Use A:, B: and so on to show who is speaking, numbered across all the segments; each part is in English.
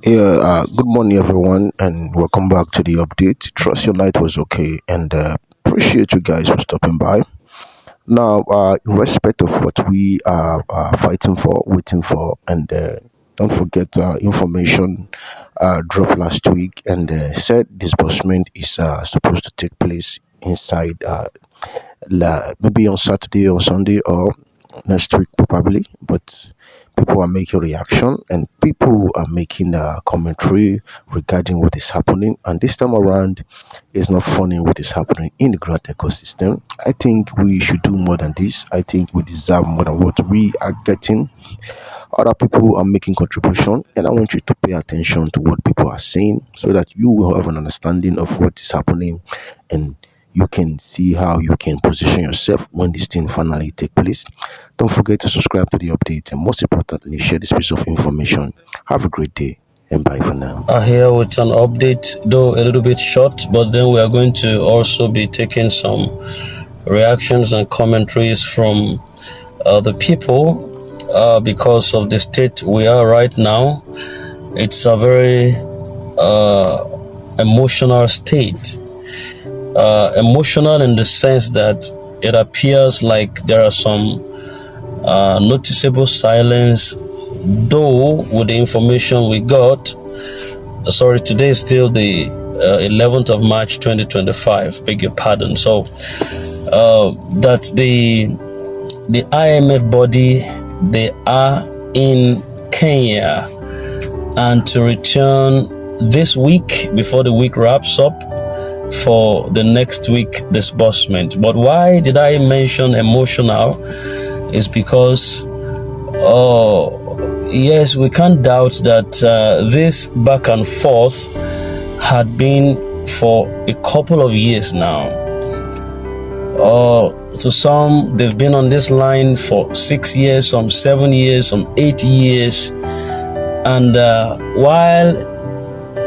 A: Good morning, everyone, and welcome back to the update. Trust your night was okay, and appreciate you guys for stopping by. Now, in respect of what we are fighting for, waiting for, and don't forget information dropped last week, and said disbursement is supposed to take place inside maybe on Saturday or Sunday or next week probably, but people are making reaction and people are making commentary regarding what is happening, and this time around it's not funny what is happening in the grant ecosystem. I think we should do more than this. I think we deserve more than what we are getting. Other people are making contribution, and I want you to pay attention to what people are saying so that you will have an understanding of what is happening, and you can see how you can position yourself when this thing finally take place. Don't forget to subscribe to the update, and most importantly, share this piece of information. Have a great day, and bye for now.
B: Here with an update, though a little bit short, but then we are going to also be taking some reactions and commentaries from the people because of the state we are right now. It's a very emotional state. Emotional in the sense that it appears like there are some noticeable silence, though with the information we got. Today is still the 11th of March 2025, beg your pardon. So that the IMF body, they are in Kenya and to return this week before the week wraps up for the next week disbursement. But why did I mention emotional? Is because yes, we can't doubt that this back and forth had been for a couple of years now. To some, they've been on this line for 6 years, some 7 years, some 8 years. And while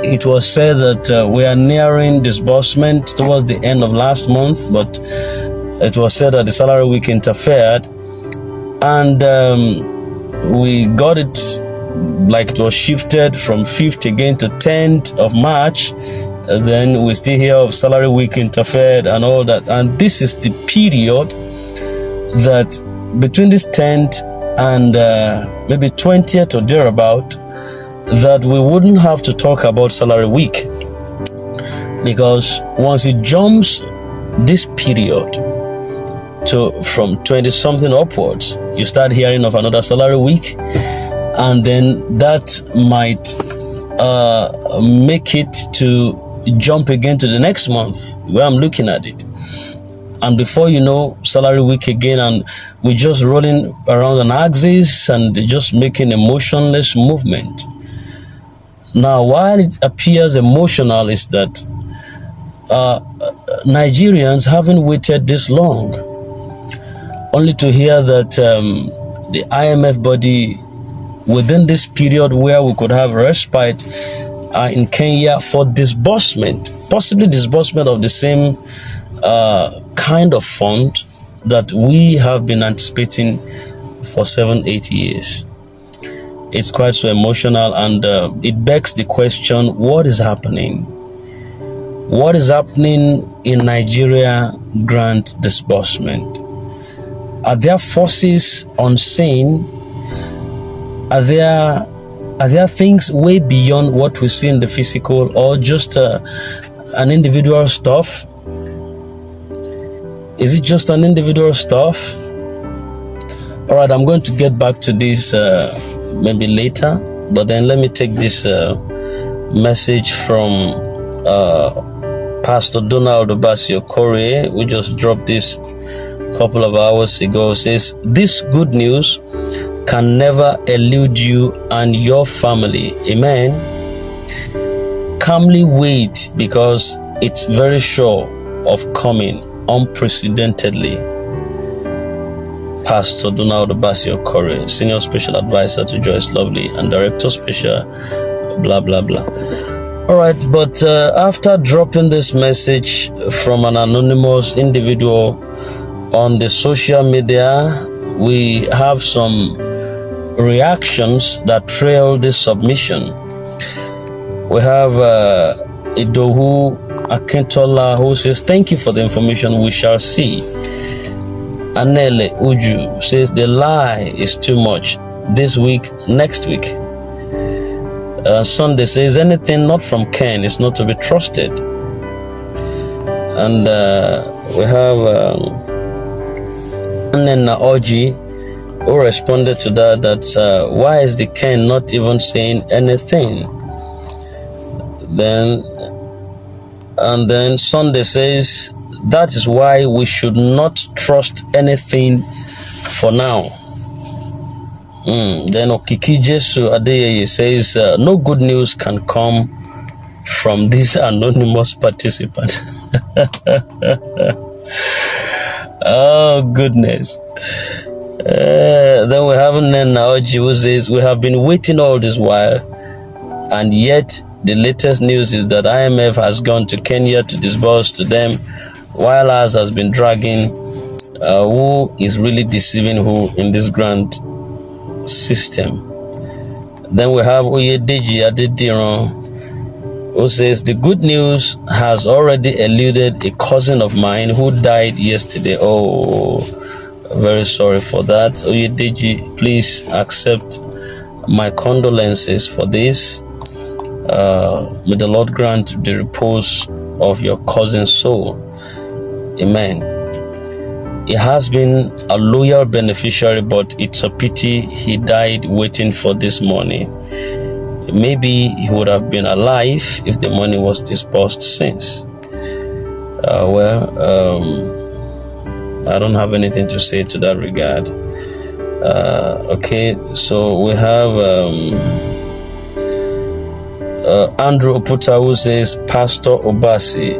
B: it was said that we are nearing disbursement towards the end of last month, but it was said that the salary week interfered, and we got it like it was shifted from 5th again to 10th of March. And then we still hear of salary week interfered and all that. And this is the period that between this 10th and maybe 20th or thereabout, that we wouldn't have to talk about salary week, because once it jumps this period to from 20 something upwards, you start hearing of another salary week, and then that might make it to jump again to the next month where I'm looking at it, and before you know, salary week again, and we're just rolling around an axis and just making a motionless movement. Now, while it appears emotional, is that Nigerians haven't waited this long only to hear that the IMF body, within this period where we could have respite in Kenya for disbursement, possibly disbursement of the same kind of fund that we have been anticipating for 7-8 years. It's quite so emotional, and it begs the question, what is happening? What is happening in Nigeria grant disbursement? Are there forces unseen? Are there things way beyond what we see in the physical, or just an individual stuff? Is it just an individual stuff? All right, I'm going to get back to this maybe later, but then let me take this message from Pastor Donald Obasio Corey. We just dropped this a couple of hours ago. It says, this good news can never elude you and your family. Amen. Calmly wait, because it's very sure of coming unprecedentedly. Pastor Donald Obasio Corey, Senior Special Advisor to Joyce Lovely and Director Special, blah, blah, blah. All right, but after dropping this message from an anonymous individual on the social media, we have some reactions that trail this submission. We have Idohu Akintola, who says, thank you for the information, we shall see. Anele Uju says, the lie is too much. This week, next week. Sunday says, anything not from Ken is not to be trusted. And we have Nena Oji, who responded to that, why is the Ken not even saying anything? Then Sunday says, that is why we should not trust anything for now. Then Okiki Jesu Adeyeye says, no good news can come from this anonymous participant. Oh, goodness. Then we have Naoji, who says, we have been waiting all this while, and yet the latest news is that IMF has gone to Kenya to disburse to them, while ours has been dragging. Who is really deceiving who in this grand system? Then we have Oyedeji Adediran, who says, the good news has already eluded a cousin of mine who died yesterday. Oh, very sorry for that. Oyedeji, please accept my condolences for this. May the Lord grant the repose of your cousin's soul. Amen. He has been a loyal beneficiary, but it's a pity he died waiting for this money. Maybe he would have been alive if the money was disbursed since. I don't have anything to say to that regard. Okay, so we have Andrew Oputa, who says, Pastor Obasi,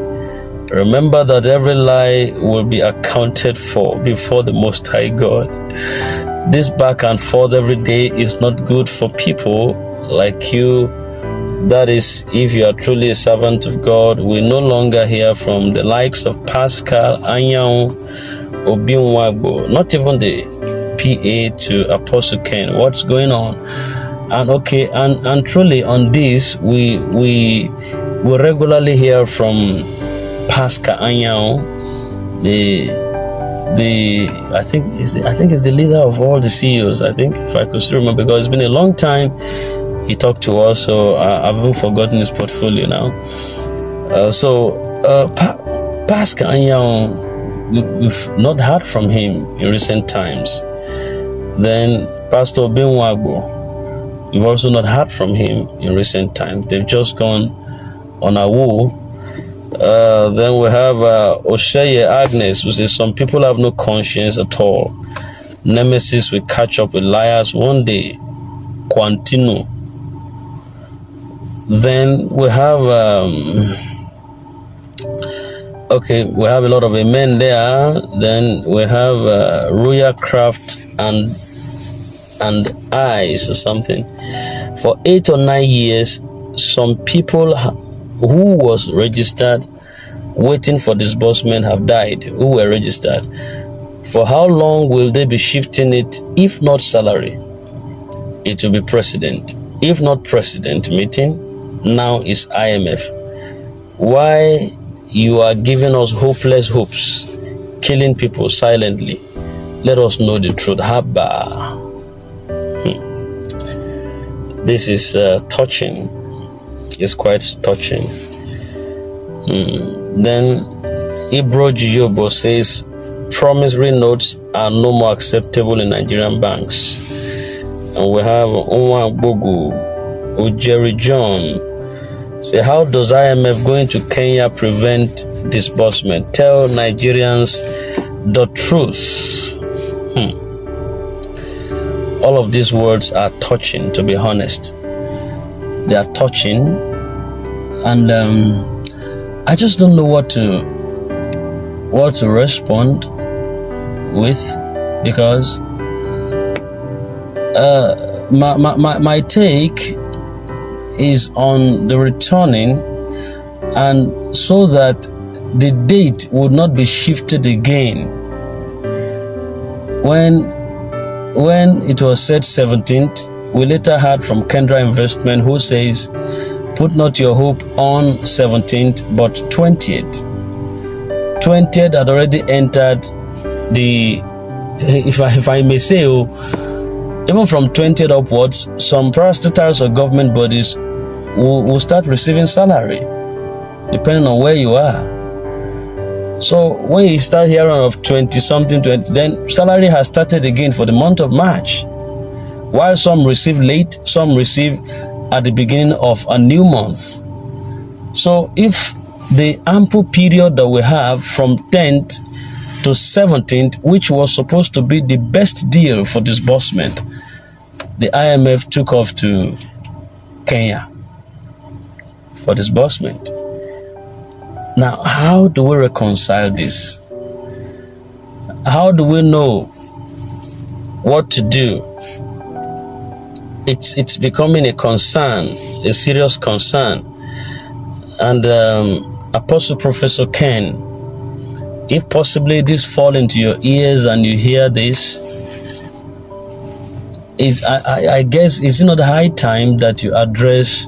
B: remember that every lie will be accounted for before the Most High God. This back and forth every day is not good for people like you. That is, if you are truly a servant of God, we no longer hear from the likes of Pascal, Anyang, Obinwagbo, not even the PA to Apostle Ken. What's going on? And okay, and truly on this, we regularly hear from Pascal Anyang, I think is the leader of all the CEOs. I think, if I could still remember, because it's been a long time he talked to us, so I've even forgotten his portfolio now. Pascal Anyang, we've not heard from him in recent times. Then Pastor Benwagbo, we've also not heard from him in recent times. They've just gone on a woo. Then we have Osheye Agnes, who says, some people have no conscience at all. Nemesis will catch up with liars one day. Quantino. Then we have we have a lot of amen there. Then we have Royal Craft and Eyes or something. For 8 or 9 years, some people who was registered waiting for disbursement have died, who were registered. For how long will they be shifting it? If not salary, it will be president. If not president meeting, now is IMF. Why you are giving us hopeless hopes, killing people silently? Let us know the truth. Habba. This is touching. It's quite touching. Then Ibro Jiyobo says, promissory notes are no more acceptable in Nigerian banks. And we have Onwa Bogu, Jerry John. Say, how does IMF going to Kenya prevent disbursement? Tell Nigerians the truth. All of these words are touching, to be honest. They are touching, and I just don't know what to respond with, because my take is on the returning, and so that the date would not be shifted again. When it was said 17th, we later heard from Kendra Investment, who says Put not your hope on 17th, but 20th. 20th had already entered the, if I may say, even from 20th upwards, some parastatals or government bodies will start receiving salary, depending on where you are. So when you start hearing of 20-something, 20, then salary has started again for the month of March. While some receive late, some receive at the beginning of a new month. So if the ample period that we have from 10th to 17th, which was supposed to be the best deal for disbursement, the IMF took off to Kenya for disbursement. Now, how do we reconcile this? How do we know what to do? It's becoming a concern, a serious concern. And Apostle Professor Ken, if possibly this fall into your ears and you hear this, I guess it's not the high time that you address,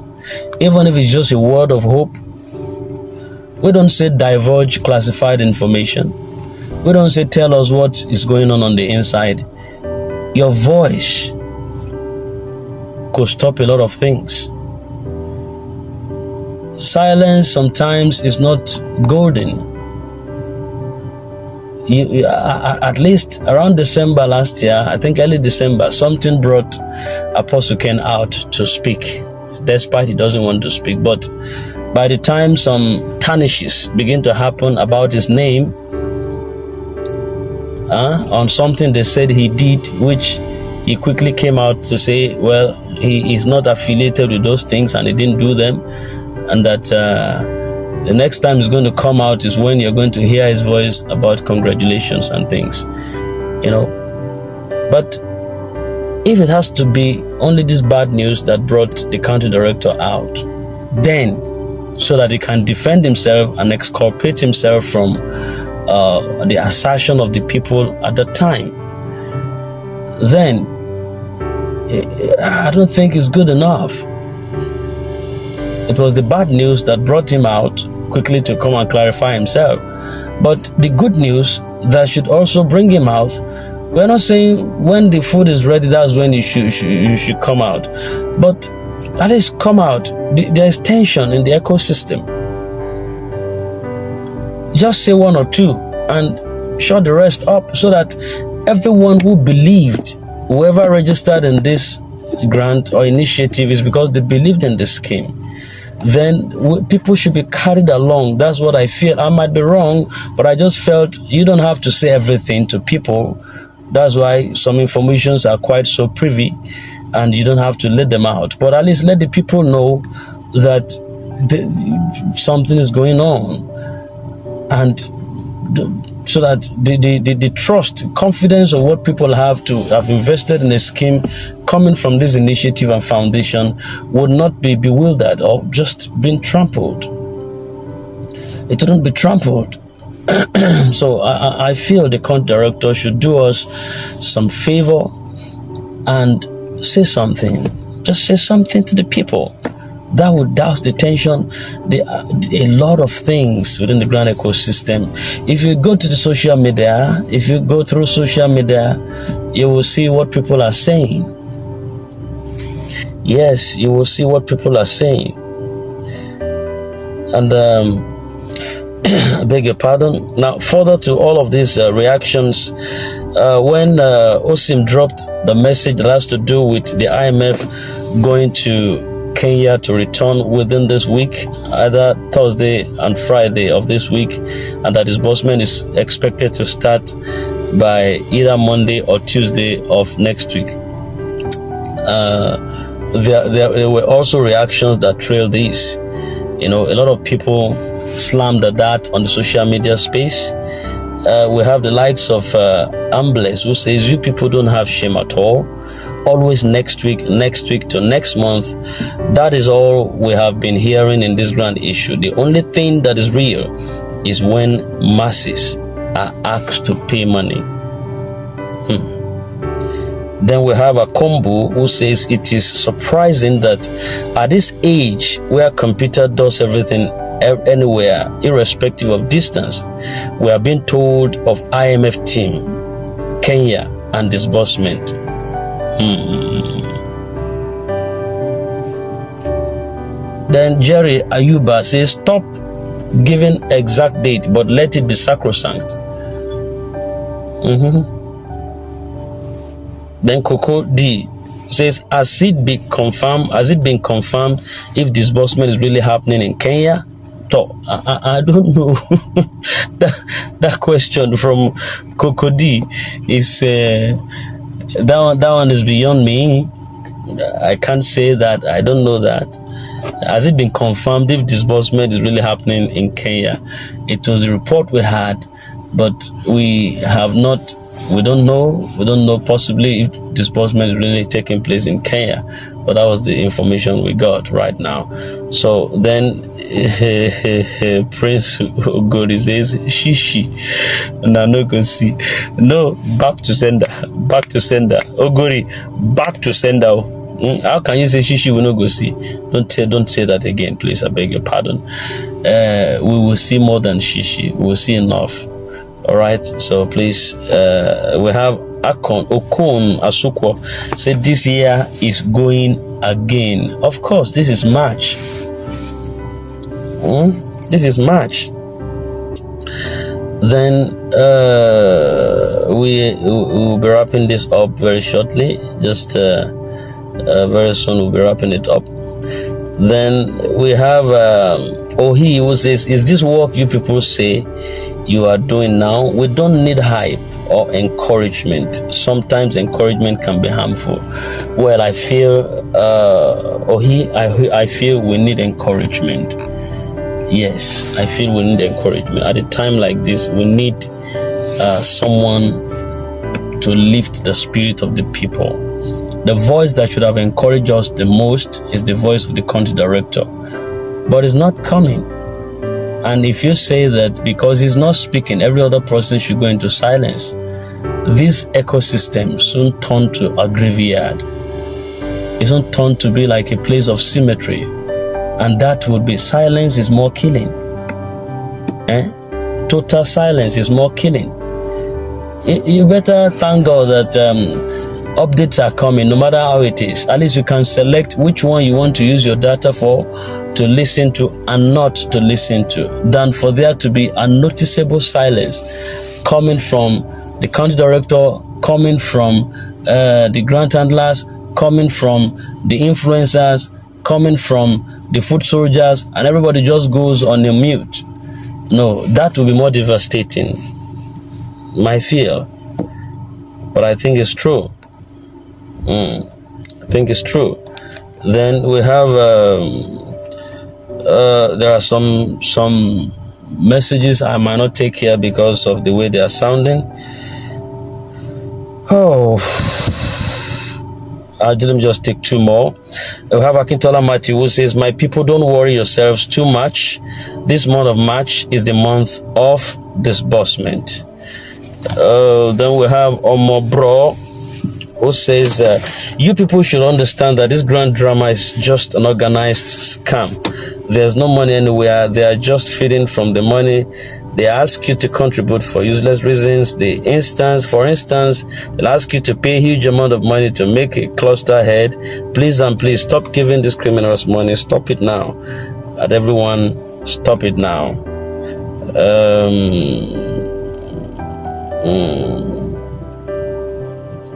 B: even if it's just a word of hope. We don't say divulge classified information. We don't say tell us what is going on the inside. Your voice could stop a lot of things. Silence sometimes is not golden. At least around December last year, I think early December, something brought Apostle Ken out to speak, despite he doesn't want to speak. But by the time some tarnishes begin to happen about his name, on something they said he did, which he quickly came out to say, well, he is not affiliated with those things and he didn't do them, and that the next time he's going to come out is when you're going to hear his voice about congratulations and things, But if it has to be only this bad news that brought the country director out, then so that he can defend himself and exculpate himself from the assertion of the people at the time, then I don't think it's good enough. It was the bad news that brought him out quickly to come and clarify himself. But the good news that should also bring him out, we're not saying when the food is ready, that's when you should come out. But at least come out. There's tension in the ecosystem. Just say one or two and shut the rest up so that everyone who believed, whoever registered in this grant or initiative, is because they believed in the scheme. Then people should be carried along. That's what I feel. I might be wrong, but I just felt you don't have to say everything to people. That's why some informations are quite so privy and you don't have to let them out. But at least let the people know that something is going on, and so that the trust, confidence of what people have to have invested in a scheme coming from this initiative and foundation would not be bewildered or just been trampled. It wouldn't be trampled. So I feel the country director should do us some favor and say something. Just say something to the people. That would douse the tension, a lot of things within the grant ecosystem. If you go to the social media, if you go through social media, you will see what people are saying. Yes, you will see what people are saying. And I beg your pardon. Now, further to all of these reactions, when Osim dropped the message that has to do with the IMF going to Kenya to return within this week, either Thursday and Friday of this week, and that disbursement is expected to start by either Monday or Tuesday of next week. There were also reactions that trailed this. A lot of people slammed at that on the social media space. We have the likes of Ambles, who says, you people don't have shame at all. Always next week to next month. That is all we have been hearing in this grand issue. The only thing that is real is when masses are asked to pay money. Then we have a combo who says it is surprising that at this age where computer does everything anywhere, irrespective of distance, we are being told of IMF team, Kenya, and disbursement. Then Jerry Ayuba says, stop giving exact date, but let it be sacrosanct. Then Coco D says, has it been confirmed if disbursement is really happening in Kenya? I don't know. that question from Coco D is that one is beyond me. I can't say that. I don't know that. Has it been confirmed if disbursement is really happening in Kenya? It was a report we had, but we have not. We don't know possibly if disbursement is really taking place in Kenya, but that was the information we got right now. So then Prince Gori says, shishi, no go see. No, back to sender. Ogori, back to sender. How can you say shishi we no go see? Don't say that again, please. I beg your pardon. We will see more than shishi. We will see enough. All right, so please, we have Okon Asukwo said this year is going again. Of course, this is March. This is March. Then we will be wrapping this up very shortly. Just very soon we'll be wrapping it up. Then we have Ohi who says, is this work you people say you are doing now? We don't need hype or encouragement. Sometimes encouragement can be harmful. Well, I feel I feel we need encouragement. Yes, I feel we need encouragement. At a time like this, we need someone to lift the spirit of the people. The voice that should have encouraged us the most is the voice of the country director, but it's not coming. And if you say that because he's not speaking, every other person should go into silence, this ecosystem soon turn to a graveyard. It soon turn to be like a place of cemetery, and that would be silence is more killing. Total silence is more killing. You better thank God that updates are coming, no matter how it is. At least you can select which one you want to use your data for, to listen to and not to listen to, than for there to be a noticeable silence coming from the country director, coming from the grant handlers, coming from the influencers, coming from the food soldiers, and everybody just goes on a mute. No, that will be more devastating, my fear. But I think it's true. I think it's true. Then we have there are some messages I might not take here because of the way they are sounding. Let me just take two more. We have Akintola Matthew who says, my people, don't worry yourselves too much. This month of March is the month of disbursement. Then we have Omobro who says, you people should understand that this grand drama is just an organized scam. There's no money anywhere. They are just feeding from the money. They ask you to contribute for useless reasons. For instance, they'll ask you to pay a huge amount of money to make a cluster head. Please and please stop giving these criminals money. Stop it now. And everyone, stop it now.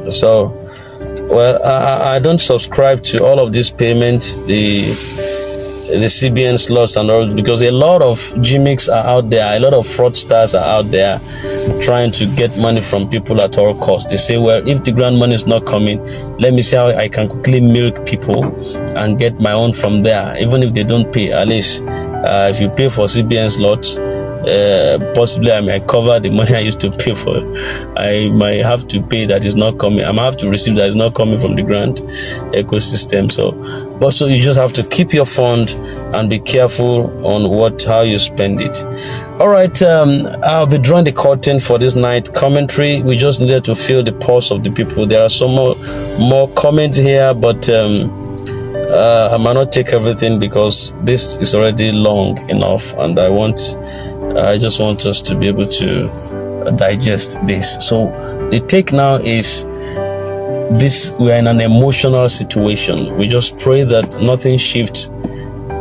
B: So, well, I don't subscribe to all of these payments, the CBN slots and all, because a lot of gimmicks are out there, a lot of fraudsters are out there trying to get money from people at all costs. They say, well, if the grant money is not coming, let me see how I can quickly milk people and get my own from there, even if they don't pay. At least if you pay for CBN slots, possibly I might cover the money I used to pay for. I might have to pay that is not coming. I might have to receive that is not coming from the grant ecosystem. So you just have to keep your fund and be careful on how you spend it. All right, I'll be drawing the curtain for this night commentary. We just needed to feel the pulse of the people. There are some more comments here, but I might not take everything because this is already long enough, and I just want us to be able to digest this. So the take now is this: we are in an emotional situation. We just pray that nothing shifts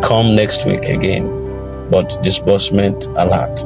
B: come next week again, but disbursement alert.